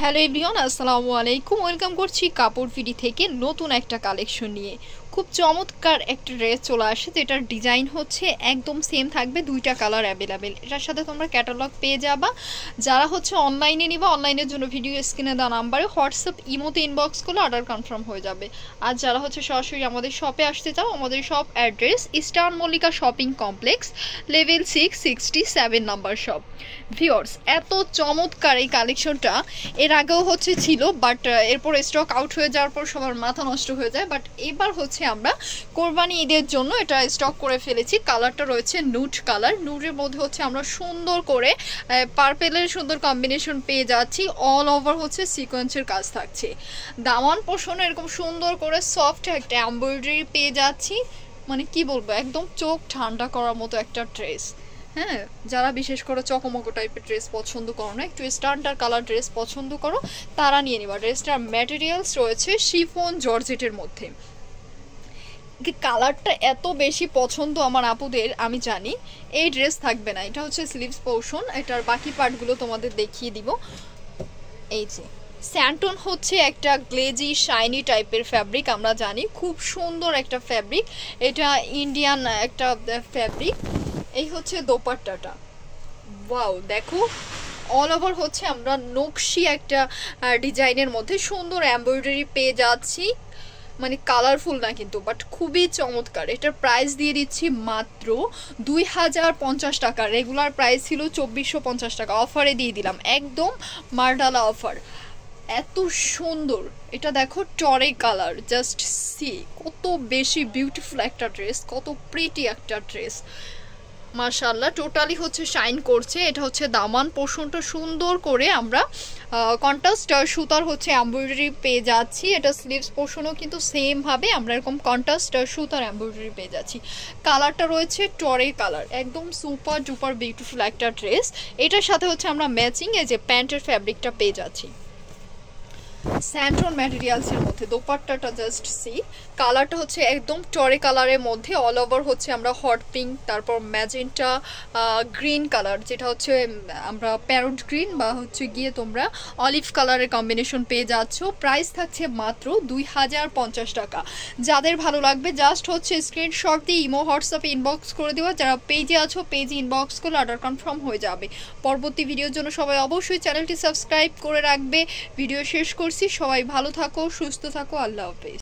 Hello everyone, আসসালামু আলাইকুম। Welcome করছি কাপড় ভিডি থেকে নতুন একটা কালেকশন নিয়ে। খুব চমৎকার একটা ড্রেস চলে আসে, যেটার ডিজাইন হচ্ছে একদম সেম থাকবে, দুইটা কালার অ্যাভেলেবেল। এটার সাথে তোমরা ক্যাটালগ পেয়ে যাবা। যারা হচ্ছে অনলাইনে নিবা, অনলাইনের জন্য ভিডিও স্ক্রিনে দেওয়া নাম্বারে হোয়াটসঅ্যাপ ইমোতে ইনবক্স করলে অর্ডার কনফার্ম হয়ে যাবে। আর যারা হচ্ছে সরাসরি আমাদের শপে আসতে চাও, আমাদের shop address eastern Mallika shopping complex, level 667 number shop. Viewers, এত চমৎকার এই কালেকশনটা এর আগেও হচ্ছে ছিল, বাট এরপর স্টক আউট হয়ে যাওয়ার পর সবার মাথা নষ্ট হয়ে যায়। বাট এবার হচ্ছে আমরা কোরবানি ঈদের জন্য এটা স্টক করে ফেলেছি। কালারটা রয়েছে নুড কালার, নুডের মধ্যে হচ্ছে আমরা সুন্দর করে পার্পেলের সুন্দর কম্বিনেশন পেয়ে যাচ্ছি। অল ওভার হচ্ছে সিকোয়েন্সের কাজ থাকছে। দামান পোষণ এরকম সুন্দর করে সফট একটা এমব্রয়ডারি পেয়ে যাচ্ছি। মানে কি বলবো, একদম চোখ ঠান্ডা করার মতো একটা ড্রেস। হ্যাঁ, যারা বিশেষ করে চকমকো টাইপের ড্রেস পছন্দ করো না, একটু স্ট্যান্ডার্ড কালার ড্রেস পছন্দ করো, তারা নিয়ে নিবা। ড্রেসটার ম্যাটেরিয়ালস রয়েছে শিফন জর্জেটের মধ্যে। কালারটা এত বেশি পছন্দ আমার আপুদের, আমি জানি এই ড্রেস থাকবে না। এটা হচ্ছে স্লিভস পোর্শন, এটার বাকি পার্টগুলো তোমাদের দেখিয়ে দিব। এই যে স্যান্টন হচ্ছে একটা গ্লেজি শাইনি টাইপের ফ্যাব্রিক, আমরা জানি খুব সুন্দর একটা ফ্যাব্রিক। এটা ইন্ডিয়ান একটা ফ্যাব্রিক। এই হচ্ছে দোপাট্টাটা। ওয়াও, দেখো অল ওভার হচ্ছে আমরা নকশি একটা ডিজাইনের মধ্যে সুন্দর এমব্রয়ডারি পেয়ে যাচ্ছি। মানে কালারফুল না কিন্তু, বাট খুবই চমৎকার। এটার প্রাইস দিয়ে দিচ্ছি মাত্র 2050 টাকা। রেগুলার প্রাইস ছিল 2450 টাকা, অফারে দিয়ে দিলাম, একদম মারডালা অফার। এত সুন্দর এটা, দেখো টরে কালার, জাস্ট সি কত বেশি বিউটিফুল একটা ড্রেস, কত প্রিটি একটা ড্রেস। মাশাআল্লাহ, টোটালি হচ্ছে শাইন করছে। এটা হচ্ছে দামান পোর্শনটা সুন্দর করে আমরা কন্ট্রাস্ট সুতার হচ্ছে এমব্রয়ডারি পেয়ে যাচ্ছি। এটা স্লিভস পোর্শনও কিন্তু সেম ভাবে আমরা এরকম কন্ট্রাস্ট সুতার এমব্রয়ডারি পেয়ে যাচ্ছি। কালারটা রয়েছে টরে কালার, একদম সুপার ডুপার বিউটিফুল একটা ড্রেস। এটার সাথে হচ্ছে আমরা ম্যাচিং এই যে প্যান্টের ফ্যাব্রিকটা পেয়ে যাচ্ছি স্যান্টন ম্যাটেরিয়ালসের মধ্যে। দোপাট্টাটা জাস্ট সি, কালারটা হচ্ছে একদম টরে কালারের মধ্যে। অল ওভার হচ্ছে আমরা হট পিঙ্ক, তারপর ম্যাজেন্টা গ্রিন কালার, যেটা হচ্ছে আমরা প্যারট গ্রিন বা হচ্ছে গিয়ে তোমরা অলিভ কালারের কম্বিনেশন পেয়ে যাচ্ছ। প্রাইস থাকছে মাত্র 2050 টাকা। যাদের ভালো লাগবে জাস্ট হচ্ছে স্ক্রিনশট দিয়ে ইমো হোয়াটসঅ্যাপে ইনবক্স করে দেওয়া। যারা পেজে আছো পেজে ইনবক্স করলে অর্ডার কনফার্ম হয়ে যাবে। পরবর্তী ভিডিওর জন্য সবাই অবশ্যই চ্যানেলটি সাবস্ক্রাইব করে রাখবে। ভিডিও শেষ করছি, সবাই ভালো থাকো, সুস্থ থাকো, আল্লাহ হাফেজ।